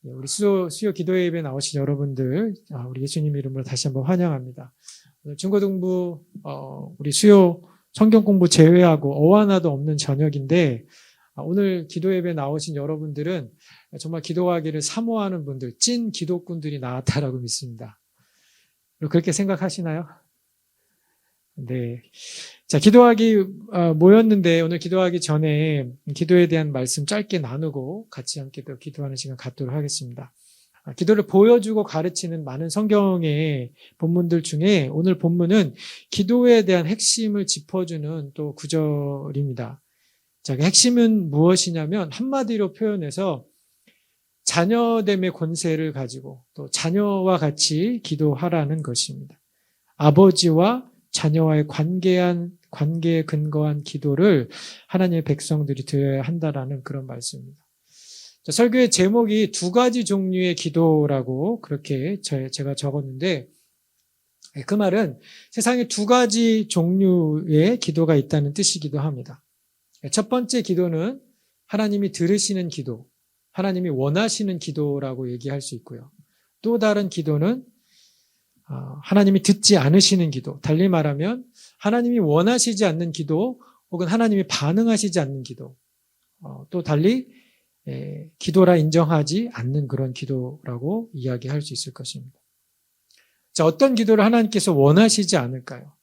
우리 수요 기도 예배 나오신 여러분들, 우리 예수님 이름으로 다시 한번 환영합니다. 오늘 중고등부 우리 수요 성경 공부 제외하고 어하나도 없는 저녁인데, 오늘 기도 예배 나오신 여러분들은 정말 기도하기를 사모하는 분들, 찐 기도꾼들이 나왔다라고 믿습니다. 그렇게 생각하시나요? 네. 자, 기도하기 모였는데, 오늘 기도하기 전에 기도에 대한 말씀 짧게 나누고 같이 함께 또 기도하는 시간 갖도록 하겠습니다. 기도를 보여주고 가르치는 많은 성경의 본문들 중에 오늘 본문은 기도에 대한 핵심을 짚어주는 또 구절입니다. 자, 그 핵심은 무엇이냐면 한마디로 표현해서 자녀됨의 권세를 가지고 또 자녀와 같이 기도하라는 것입니다. 아버지와 자녀와의 관계에 근거한 기도를 하나님의 백성들이 드려야 한다라는 그런 말씀입니다. 자, 설교의 제목이 두 가지 종류의 기도라고 그렇게 제가 적었는데, 그 말은 세상에 두 가지 종류의 기도가 있다는 뜻이기도 합니다. 첫 번째 기도는 하나님이 들으시는 기도, 하나님이 원하시는 기도라고 얘기할 수 있고요. 또 다른 기도는 하나님이 듣지 않으시는 기도, 달리 말하면 하나님이 원하시지 않는 기도 혹은 하나님이 반응하시지 않는 기도, 또 달리 기도라 인정하지 않는 그런 기도라고 이야기할 수 있을 것입니다. 자, 어떤 기도를 하나님께서 원하시지 않을까요?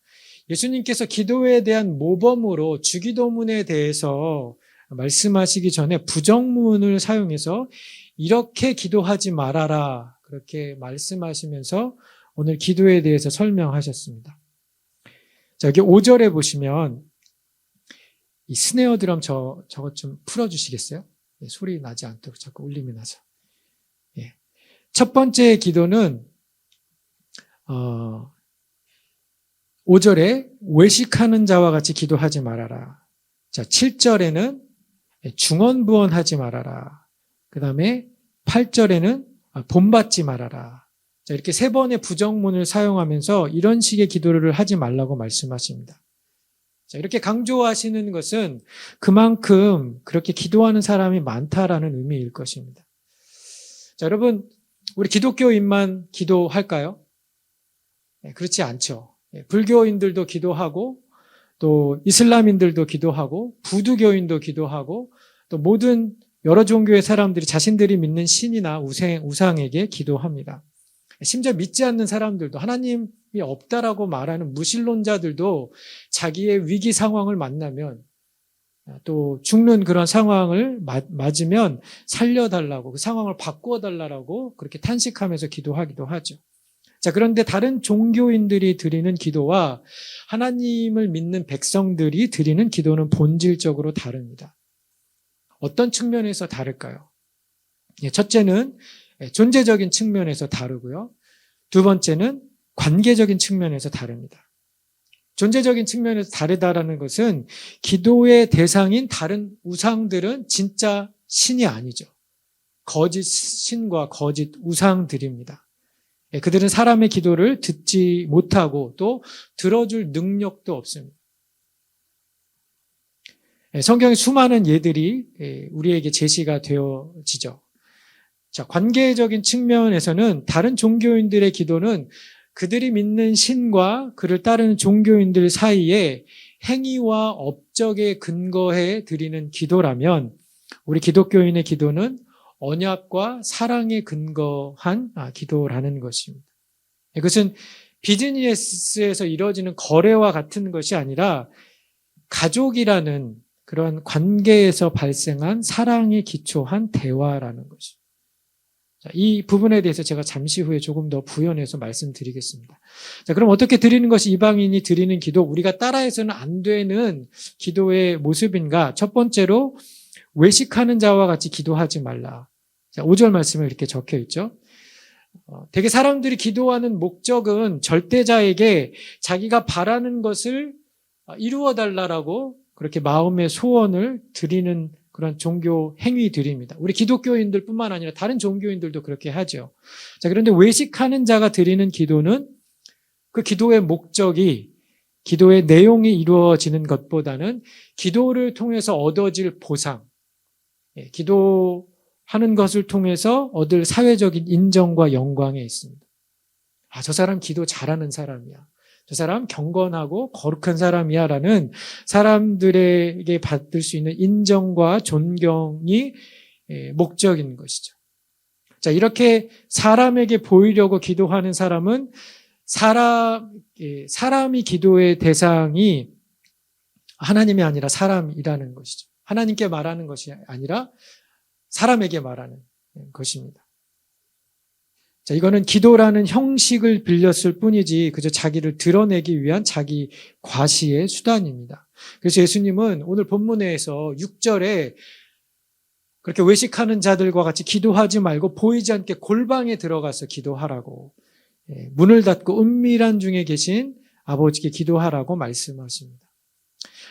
예수님께서 기도에 대한 모범으로 주기도문에 대해서 말씀하시기 전에 부정문을 사용해서 이렇게 기도하지 말아라, 그렇게 말씀하시면서 오늘 기도에 대해서 설명하셨습니다. 자, 여기 5절에 보시면 이 스네어 드럼 저것 좀 풀어주시겠어요? 예, 소리 나지 않도록 자꾸 울림이 나서. 예. 첫 번째 기도는 5절에 외식하는 자와 같이 기도하지 말아라. 자, 7절에는 중언부언하지 말아라. 그 다음에 8절에는 본받지 말아라. 자, 이렇게 세 번의 부정문을 사용하면서 이런 식의 기도를 하지 말라고 말씀하십니다. 자, 이렇게 강조하시는 것은 그만큼 그렇게 기도하는 사람이 많다라는 의미일 것입니다. 자, 여러분, 우리 기독교인만 기도할까요? 네, 그렇지 않죠. 불교인들도 기도하고, 또 이슬람인들도 기도하고, 부두교인도 기도하고, 또 모든 여러 종교의 사람들이 자신들이 믿는 신이나 우상에게 기도합니다. 심지어 믿지 않는 사람들도, 하나님이 없다라고 말하는 무신론자들도 자기의 위기 상황을 만나면, 또 죽는 그런 상황을 맞으면 살려달라고, 그 상황을 바꾸어달라고 그렇게 탄식하면서 기도하기도 하죠. 자, 그런데 다른 종교인들이 드리는 기도와 하나님을 믿는 백성들이 드리는 기도는 본질적으로 다릅니다. 어떤 측면에서 다를까요? 첫째는 존재적인 측면에서 다르고요. 두 번째는 관계적인 측면에서 다릅니다. 존재적인 측면에서 다르다라는 것은 기도의 대상인 다른 우상들은 진짜 신이 아니죠. 거짓 신과 거짓 우상들입니다. 그들은 사람의 기도를 듣지 못하고 또 들어줄 능력도 없습니다. 성경의 수많은 예들이 우리에게 제시가 되어지죠. 자, 관계적인 측면에서는 다른 종교인들의 기도는 그들이 믿는 신과 그를 따르는 종교인들 사이에 행위와 업적에 근거해 드리는 기도라면, 우리 기독교인의 기도는 언약과 사랑에 근거한 기도라는 것입니다. 이것은 비즈니스에서 이루어지는 거래와 같은 것이 아니라 가족이라는 그런 관계에서 발생한 사랑에 기초한 대화라는 것입니다. 자, 이 부분에 대해서 제가 잠시 후에 조금 더 부연해서 말씀드리겠습니다. 자, 그럼 어떻게 드리는 것이 이방인이 드리는 기도, 우리가 따라해서는 안 되는 기도의 모습인가? 첫 번째로 외식하는 자와 같이 기도하지 말라. 자, 5절 말씀에 이렇게 적혀 있죠. 되게 사람들이 기도하는 목적은 절대자에게 자기가 바라는 것을 이루어 달라라고 그렇게 마음의 소원을 드리는 그런 종교 행위들입니다. 우리 기독교인들 뿐만 아니라 다른 종교인들도 그렇게 하죠. 자, 그런데 외식하는 자가 드리는 기도는 그 기도의 목적이, 기도의 내용이 이루어지는 것보다는 기도를 통해서 얻어질 보상, 기도 하는 것을 통해서 얻을 사회적인 인정과 영광에 있습니다. 저 사람 기도 잘하는 사람이야. 저 사람 경건하고 거룩한 사람이야 라는 사람들에게 받을 수 있는 인정과 존경이 목적인 것이죠. 자, 이렇게 사람에게 보이려고 기도하는 사람은 사람이 기도의 대상이 하나님이 아니라 사람이라는 것이죠. 하나님께 말하는 것이 아니라 사람에게 말하는 것입니다. 자, 이거는 기도라는 형식을 빌렸을 뿐이지 그저 자기를 드러내기 위한 자기 과시의 수단입니다. 그래서 예수님은 오늘 본문에서 6절에 그렇게 외식하는 자들과 같이 기도하지 말고 보이지 않게 골방에 들어가서 기도하라고, 문을 닫고 은밀한 중에 계신 아버지께 기도하라고 말씀하십니다.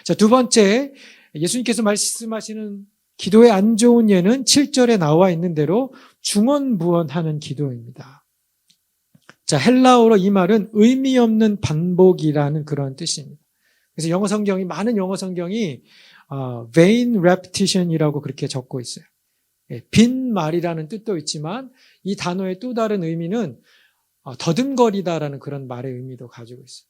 자, 두 번째, 예수님께서 말씀하시는 기도의 안 좋은 예는 7절에 나와 있는 대로 중언부언하는 기도입니다. 자, 헬라어로 이 말은 의미 없는 반복이라는 그런 뜻입니다. 그래서 많은 영어 성경이 vain repetition이라고 그렇게 적고 있어요. 빈 말이라는 뜻도 있지만 이 단어의 또 다른 의미는 더듬거리다라는 그런 말의 의미도 가지고 있어요.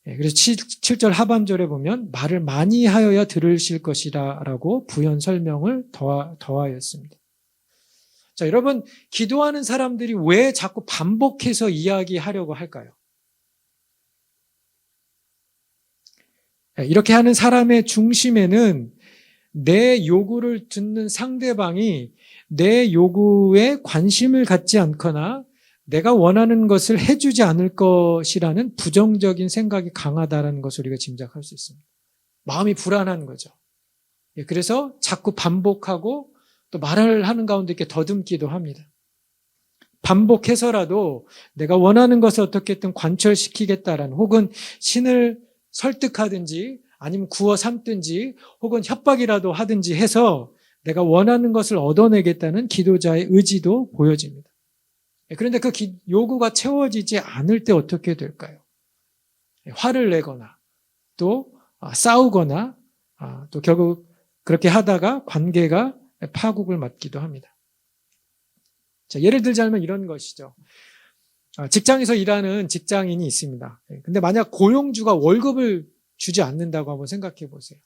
그래서 7절 하반절에 보면 말을 많이 하여야 들으실 것이라 라고 부연 설명을 더하였습니다. 자, 여러분, 기도하는 사람들이 왜 자꾸 반복해서 이야기하려고 할까요? 이렇게 하는 사람의 중심에는 내 요구를 듣는 상대방이 내 요구에 관심을 갖지 않거나 내가 원하는 것을 해주지 않을 것이라는 부정적인 생각이 강하다는 것을 우리가 짐작할 수 있습니다. 마음이 불안한 거죠. 그래서 자꾸 반복하고 또 말을 하는 가운데 이렇게 더듬기도 합니다. 반복해서라도 내가 원하는 것을 어떻게든 관철시키겠다라는, 혹은 신을 설득하든지 아니면 구워 삼든지 혹은 협박이라도 하든지 해서 내가 원하는 것을 얻어내겠다는 기도자의 의지도 보여집니다. 그런데 그 요구가 채워지지 않을 때 어떻게 될까요? 화를 내거나 또 싸우거나 또 결국 그렇게 하다가 관계가 파국을 맞기도 합니다. 자, 예를 들자면 이런 것이죠. 직장에서 일하는 직장인이 있습니다. 근데 만약 고용주가 월급을 주지 않는다고 한번 생각해 보세요.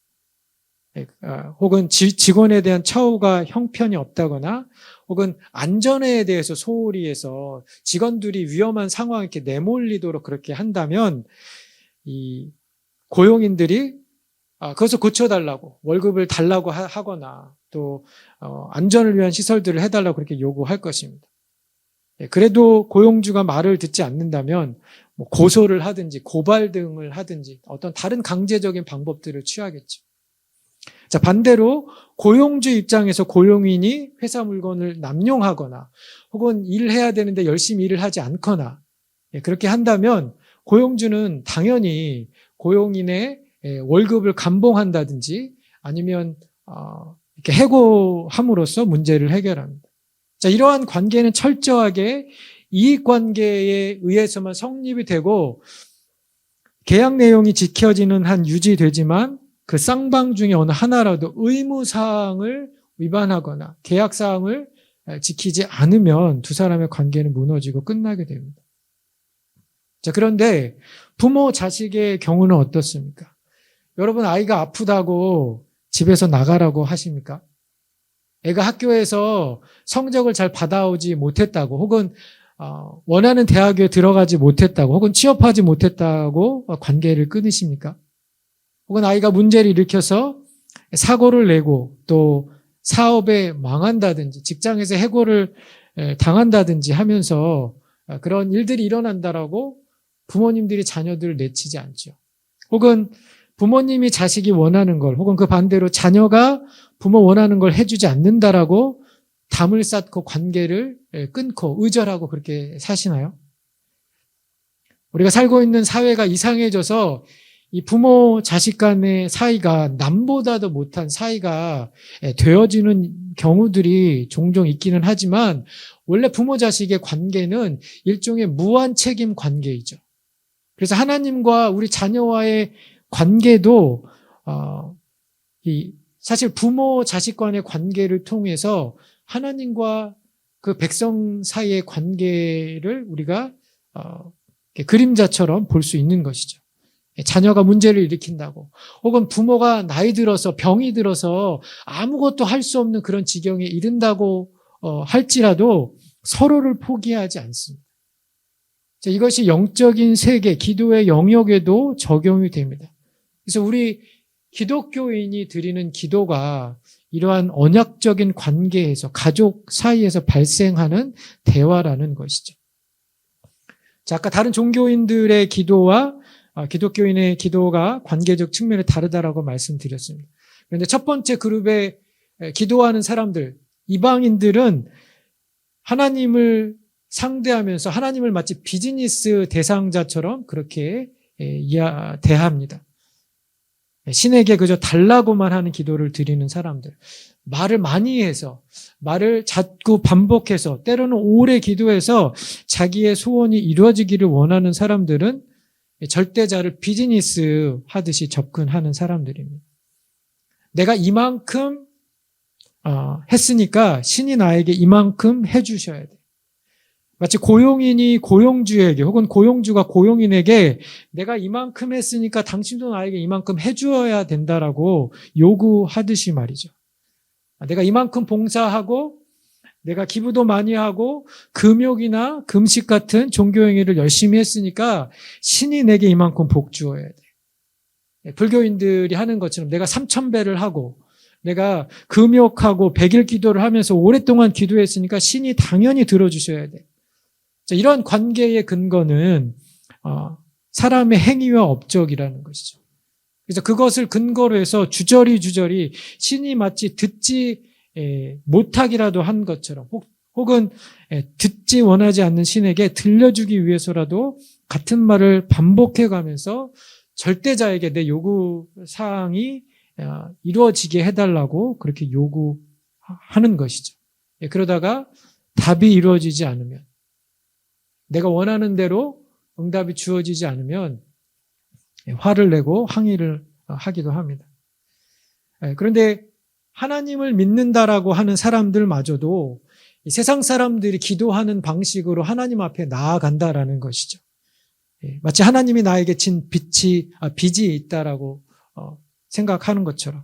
혹은 직원에 대한 처우가 형편이 없다거나 혹은 안전에 대해서 소홀히 해서 직원들이 위험한 상황에 이렇게 내몰리도록 그렇게 한다면 이 고용인들이 그것을 고쳐달라고 월급을 달라고 하거나 또 안전을 위한 시설들을 해달라고 그렇게 요구할 것입니다. 그래도 고용주가 말을 듣지 않는다면 고소를 하든지 고발 등을 하든지 어떤 다른 강제적인 방법들을 취하겠죠. 자, 반대로 고용주 입장에서 고용인이 회사 물건을 남용하거나 혹은 일을 해야 되는데 열심히 일을 하지 않거나 그렇게 한다면 고용주는 당연히 고용인의 월급을 감봉한다든지 아니면 이렇게 해고함으로써 문제를 해결합니다. 자, 이러한 관계는 철저하게 이익관계에 의해서만 성립이 되고 계약 내용이 지켜지는 한 유지되지만 그 쌍방 중에 어느 하나라도 의무사항을 위반하거나 계약사항을 지키지 않으면 두 사람의 관계는 무너지고 끝나게 됩니다. 자, 그런데 부모 자식의 경우는 어떻습니까? 여러분, 아이가 아프다고 집에서 나가라고 하십니까? 애가 학교에서 성적을 잘 받아오지 못했다고 혹은 원하는 대학에 들어가지 못했다고 혹은 취업하지 못했다고 관계를 끊으십니까? 혹은 아이가 문제를 일으켜서 사고를 내고 또 사업에 망한다든지 직장에서 해고를 당한다든지 하면서 그런 일들이 일어난다라고 부모님들이 자녀들을 내치지 않죠. 혹은 부모님이 자식이 원하는 걸 혹은 그 반대로 자녀가 부모 원하는 걸 해주지 않는다라고 담을 쌓고 관계를 끊고 의절하고 그렇게 사시나요? 우리가 살고 있는 사회가 이상해져서 이 부모 자식 간의 사이가 남보다도 못한 사이가 되어지는 경우들이 종종 있기는 하지만 원래 부모 자식의 관계는 일종의 무한 책임 관계이죠. 그래서 하나님과 우리 자녀와의 관계도 이 사실 부모 자식 간의 관계를 통해서 하나님과 그 백성 사이의 관계를 우리가 그림자처럼 볼 수 있는 것이죠. 자녀가 문제를 일으킨다고, 혹은 부모가 나이 들어서 병이 들어서 아무것도 할 수 없는 그런 지경에 이른다고 할지라도 서로를 포기하지 않습니다. 이것이 영적인 세계, 기도의 영역에도 적용이 됩니다. 그래서 우리 기독교인이 드리는 기도가 이러한 언약적인 관계에서, 가족 사이에서 발생하는 대화라는 것이죠. 자, 아까 다른 종교인들의 기도와 기독교인의 기도가 관계적 측면이 다르다라고 말씀드렸습니다. 그런데 첫 번째 그룹에 기도하는 사람들, 이방인들은 하나님을 상대하면서 하나님을 마치 비즈니스 대상자처럼 그렇게 대합니다. 신에게 그저 달라고만 하는 기도를 드리는 사람들, 말을 많이 해서, 말을 자꾸 반복해서, 때로는 오래 기도해서 자기의 소원이 이루어지기를 원하는 사람들은 절대자를 비즈니스 하듯이 접근하는 사람들입니다. 내가 이만큼 했으니까 신이 나에게 이만큼 해주셔야 돼. 마치 고용인이 고용주에게, 혹은 고용주가 고용인에게 내가 이만큼 했으니까 당신도 나에게 이만큼 해주어야 된다라고 요구하듯이 말이죠. 내가 이만큼 봉사하고 내가 기부도 많이 하고 금욕이나 금식 같은 종교행위를 열심히 했으니까 신이 내게 이만큼 복 주어야 돼. 불교인들이 하는 것처럼 내가 3000배를 하고 내가 금욕하고 100일 기도를 하면서 오랫동안 기도했으니까 신이 당연히 들어주셔야 돼. 이런 관계의 근거는 사람의 행위와 업적이라는 것이죠. 그래서 그것을 근거로 해서 주저리 신이 마치 듣지 못하기라도 한 것처럼, 혹은 듣지 원하지 않는 신에게 들려주기 위해서라도 같은 말을 반복해가면서 절대자에게 내 요구사항이 이루어지게 해달라고 그렇게 요구하는 것이죠. 그러다가 답이 이루어지지 않으면, 내가 원하는 대로 응답이 주어지지 않으면 화를 내고 항의를 하기도 합니다. 그런데 하나님을 믿는다라고 하는 사람들마저도 세상 사람들이 기도하는 방식으로 하나님 앞에 나아간다라는 것이죠. 마치 하나님이 나에게 진 빚이 있다라고 생각하는 것처럼,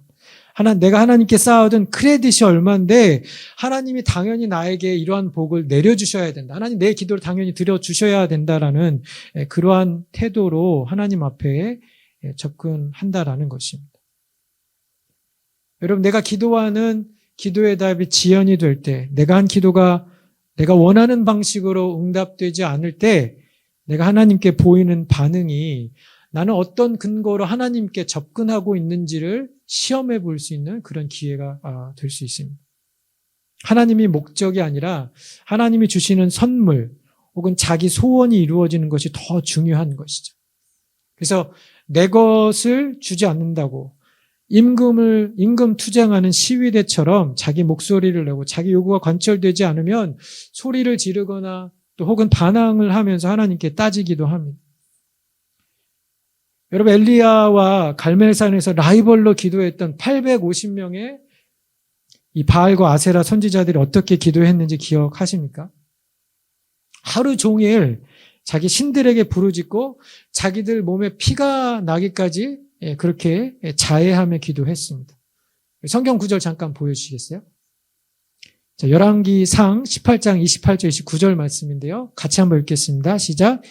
내가 하나님께 쌓아둔 크레딧이 얼마인데 하나님이 당연히 나에게 이러한 복을 내려주셔야 된다, 하나님 내 기도를 당연히 들어주셔야 된다라는 그러한 태도로 하나님 앞에 접근한다라는 것입니다. 여러분, 내가 기도하는 기도의 답이 지연이 될 때, 내가 한 기도가 내가 원하는 방식으로 응답되지 않을 때 내가 하나님께 보이는 반응이 나는 어떤 근거로 하나님께 접근하고 있는지를 시험해 볼 수 있는 그런 기회가 될 수 있습니다. 하나님이 목적이 아니라 하나님이 주시는 선물 혹은 자기 소원이 이루어지는 것이 더 중요한 것이죠. 그래서 내 것을 주지 않는다고 임금 투쟁하는 시위대처럼 자기 목소리를 내고 자기 요구가 관철되지 않으면 소리를 지르거나 또 혹은 반항을 하면서 하나님께 따지기도 합니다. 여러분, 엘리야와 갈멜산에서 라이벌로 기도했던 850명의 이 바알과 아세라 선지자들이 어떻게 기도했는지 기억하십니까? 하루 종일 자기 신들에게 부르짖고 자기들 몸에 피가 나기까지 그렇게 자해하며 기도했습니다. 성경 구절 잠깐 보여주시겠어요? 자, 열왕기상 18장 28절 29절 말씀인데요. 같이 한번 읽겠습니다. 시작.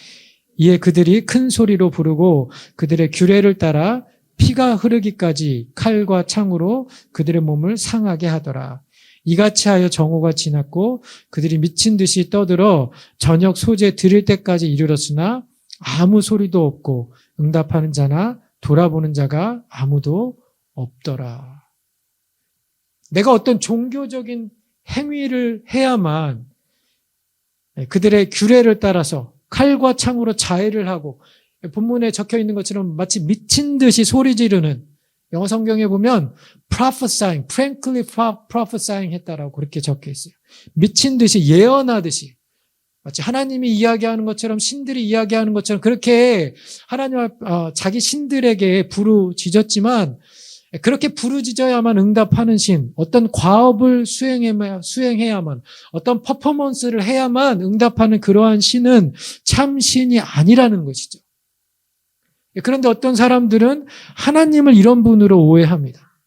이에 그들이 큰 소리로 부르고 그들의 규례를 따라 피가 흐르기까지 칼과 창으로 그들의 몸을 상하게 하더라. 이같이 하여 정오가 지났고 그들이 미친 듯이 떠들어 저녁 소재 드릴 때까지 이르렀으나 아무 소리도 없고 응답하는 자나 돌아보는 자가 아무도 없더라. 내가 어떤 종교적인 행위를 해야만 그들의 규례를 따라서 칼과 창으로 자해를 하고, 본문에 적혀 있는 것처럼 마치 미친 듯이 소리 지르는, 영어 성경에 보면 prophesying, frankly prophesying 했다라고 그렇게 적혀 있어요. 미친 듯이, 예언하듯이, 마치 하나님이 이야기하는 것처럼, 신들이 이야기하는 것처럼 그렇게 하나님 자기 신들에게 부르짖었지만 그렇게 부르짖어야만 응답하는 신, 어떤 과업을 수행해야만, 어떤 퍼포먼스를 해야만 응답하는 그러한 신은 참 신이 아니라는 것이죠. 그런데 어떤 사람들은 하나님을 이런 분으로 오해합니다.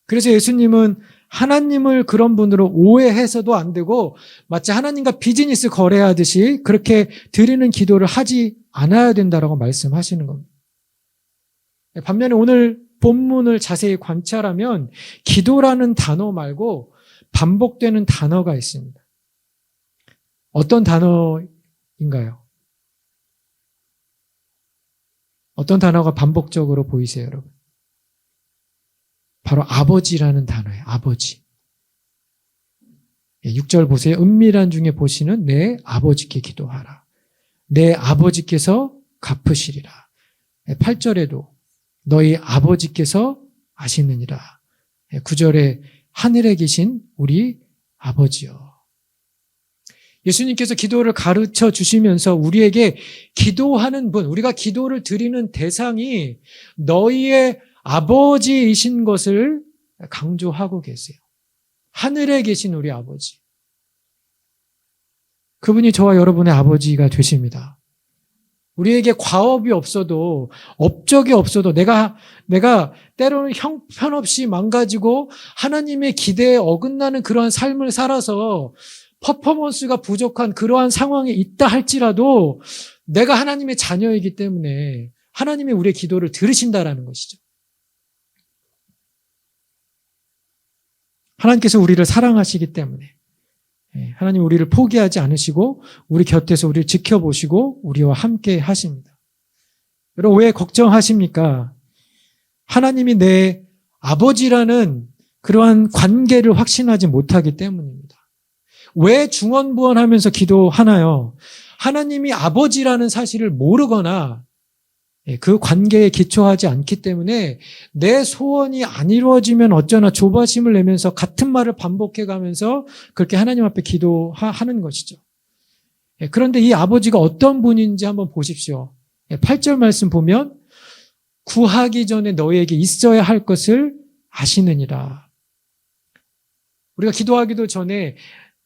그래서 예수님은 하나님을 그런 분으로 오해해서도 안 되고 마치 하나님과 비즈니스 거래하듯이 그렇게 드리는 기도를 하지 않아야 된다라고 말씀하시는 겁니다. 반면에 오늘 본문을 자세히 관찰하면 기도라는 단어 말고 반복되는 단어가 있습니다. 어떤 단어인가요? 어떤 단어가 반복적으로 보이세요, 여러분? 바로 아버지라는 단어예요. 아버지. 6절 보세요. 은밀한 중에 보시는 내 아버지께 기도하라. 내 아버지께서 갚으시리라. 8절에도 너희 아버지께서 아시느니라. 9절에 하늘에 계신 우리 아버지요. 예수님께서 기도를 가르쳐 주시면서 우리에게 기도하는 분, 우리가 기도를 드리는 대상이 너희의 아버지이신 것을 강조하고 계세요. 하늘에 계신 우리 아버지. 그분이 저와 여러분의 아버지가 되십니다. 우리에게 과업이 없어도, 업적이 없어도 내가 때로는 형편없이 망가지고 하나님의 기대에 어긋나는 그러한 삶을 살아서 퍼포먼스가 부족한 그러한 상황에 있다 할지라도 내가 하나님의 자녀이기 때문에 하나님이 우리의 기도를 들으신다라는 것이죠. 하나님께서 우리를 사랑하시기 때문에 하나님 우리를 포기하지 않으시고 우리 곁에서 우리를 지켜보시고 우리와 함께 하십니다. 여러분 왜 걱정하십니까? 하나님이 내 아버지라는 그러한 관계를 확신하지 못하기 때문입니다. 왜 중언부언하면서 기도하나요? 하나님이 아버지라는 사실을 모르거나 그 관계에 기초하지 않기 때문에 내 소원이 안 이루어지면 어쩌나 조바심을 내면서 같은 말을 반복해가면서 그렇게 하나님 앞에 기도하는 것이죠. 그런데 이 아버지가 어떤 분인지 한번 보십시오. 8절 말씀 보면 구하기 전에 너희에게 있어야 할 것을 아시느니라. 우리가 기도하기도 전에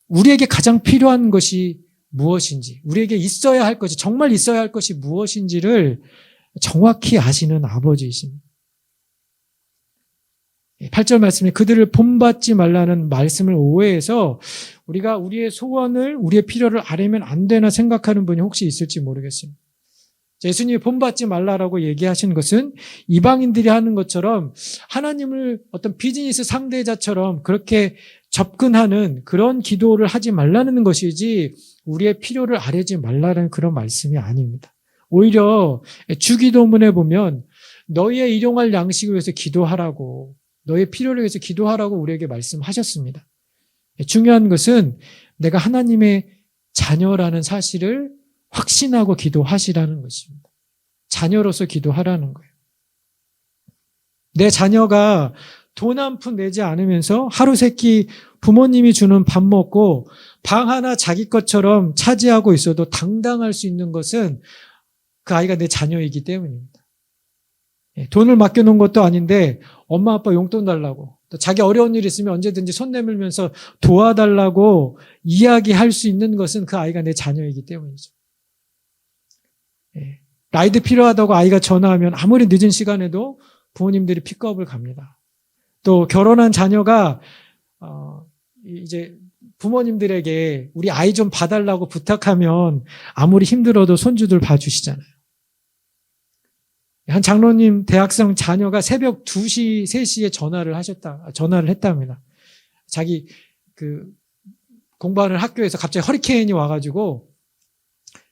우리에게 가장 필요한 것이 무엇인지, 우리에게 있어야 할 것이, 정말 있어야 할 것이 무엇인지를 정확히 아시는 아버지이십니다. 8절 말씀에 그들을 본받지 말라는 말씀을 오해해서 우리가 우리의 소원을, 우리의 필요를 아뢰면 안 되나 생각하는 분이 혹시 있을지 모르겠습니다. 예수님이 본받지 말라라고 얘기하신 것은 이방인들이 하는 것처럼 하나님을 어떤 비즈니스 상대자처럼 그렇게 접근하는 그런 기도를 하지 말라는 것이지 우리의 필요를 아뢰지 말라는 그런 말씀이 아닙니다. 오히려 주기도문에 보면 너희의 일용할 양식을 위해서 기도하라고, 너희의 필요를 위해서 기도하라고 우리에게 말씀하셨습니다. 중요한 것은 내가 하나님의 자녀라는 사실을 확신하고 기도하시라는 것입니다. 자녀로서 기도하라는 거예요. 내 자녀가 돈 한 푼 내지 않으면서 하루 세끼 부모님이 주는 밥 먹고 방 하나 자기 것처럼 차지하고 있어도 당당할 수 있는 것은 그 아이가 내 자녀이기 때문입니다. 돈을 맡겨놓은 것도 아닌데 엄마 아빠 용돈 달라고, 또 자기 어려운 일 있으면 언제든지 손 내밀면서 도와달라고 이야기할 수 있는 것은 그 아이가 내 자녀이기 때문이죠. 라이드 필요하다고 아이가 전화하면 아무리 늦은 시간에도 부모님들이 픽업을 갑니다. 또 결혼한 자녀가 이제 부모님들에게 우리 아이 좀 봐달라고 부탁하면 아무리 힘들어도 손주들 봐주시잖아요. 한 장로님 대학생 자녀가 새벽 2시, 3시에 전화를 했답니다. 자기 공부하는 학교에서 갑자기 허리케인이 와가지고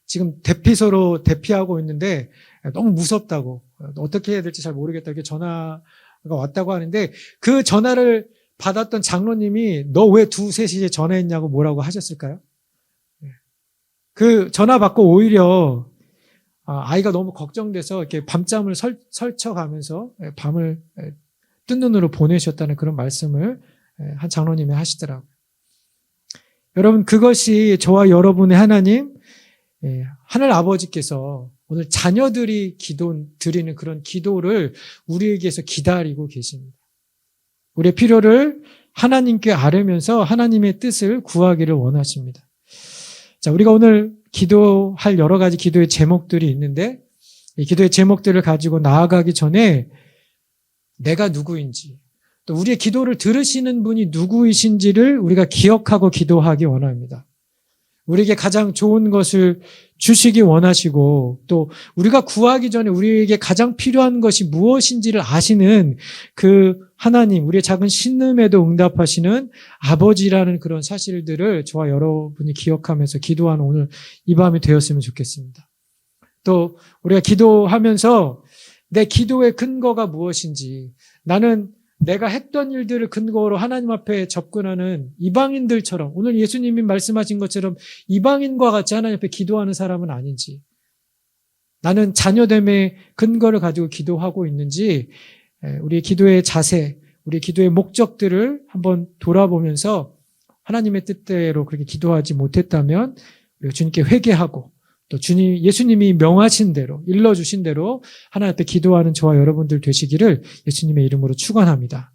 지금 대피소로 대피하고 있는데 너무 무섭다고, 어떻게 해야 될지 잘 모르겠다, 이렇게 전화가 왔다고 하는데 그 전화를 받았던 장로님이 너 왜 2, 3시에 전화했냐고 뭐라고 하셨을까요? 그 전화 받고 오히려 아이가 너무 걱정돼서 이렇게 밤잠을 설쳐가면서 밤을 뜬 눈으로 보내셨다는 그런 말씀을 한 장로님이 하시더라고요. 여러분, 그것이 저와 여러분의 하나님, 하늘 아버지께서 오늘 자녀들이 드리는 그런 기도를 우리에게서 기다리고 계십니다. 우리의 필요를 하나님께 아뢰면서 하나님의 뜻을 구하기를 원하십니다. 자, 우리가 오늘 기도할 여러 가지 기도의 제목들이 있는데 이 기도의 제목들을 가지고 나아가기 전에 내가 누구인지 또 우리의 기도를 들으시는 분이 누구이신지를 우리가 기억하고 기도하기 원합니다. 우리에게 가장 좋은 것을 주시기 원하시고 또 우리가 구하기 전에 우리에게 가장 필요한 것이 무엇인지를 아시는 그 하나님, 우리의 작은 신음에도 응답하시는 아버지라는 그런 사실들을 저와 여러분이 기억하면서 기도하는 오늘 이 밤이 되었으면 좋겠습니다. 또 우리가 기도하면서 내 기도의 근거가 무엇인지, 나는 내가 했던 일들을 근거로 하나님 앞에 접근하는 이방인들처럼, 오늘 예수님이 말씀하신 것처럼 이방인과 같이 하나님 앞에 기도하는 사람은 아닌지, 나는 자녀됨의 근거를 가지고 기도하고 있는지, 우리의 기도의 자세, 우리의 기도의 목적들을 한번 돌아보면서 하나님의 뜻대로 그렇게 기도하지 못했다면 우리가 주님께 회개하고 또 예수님이 명하신 대로, 일러주신 대로 하나님 앞에 기도하는 저와 여러분들 되시기를 예수님의 이름으로 축원합니다.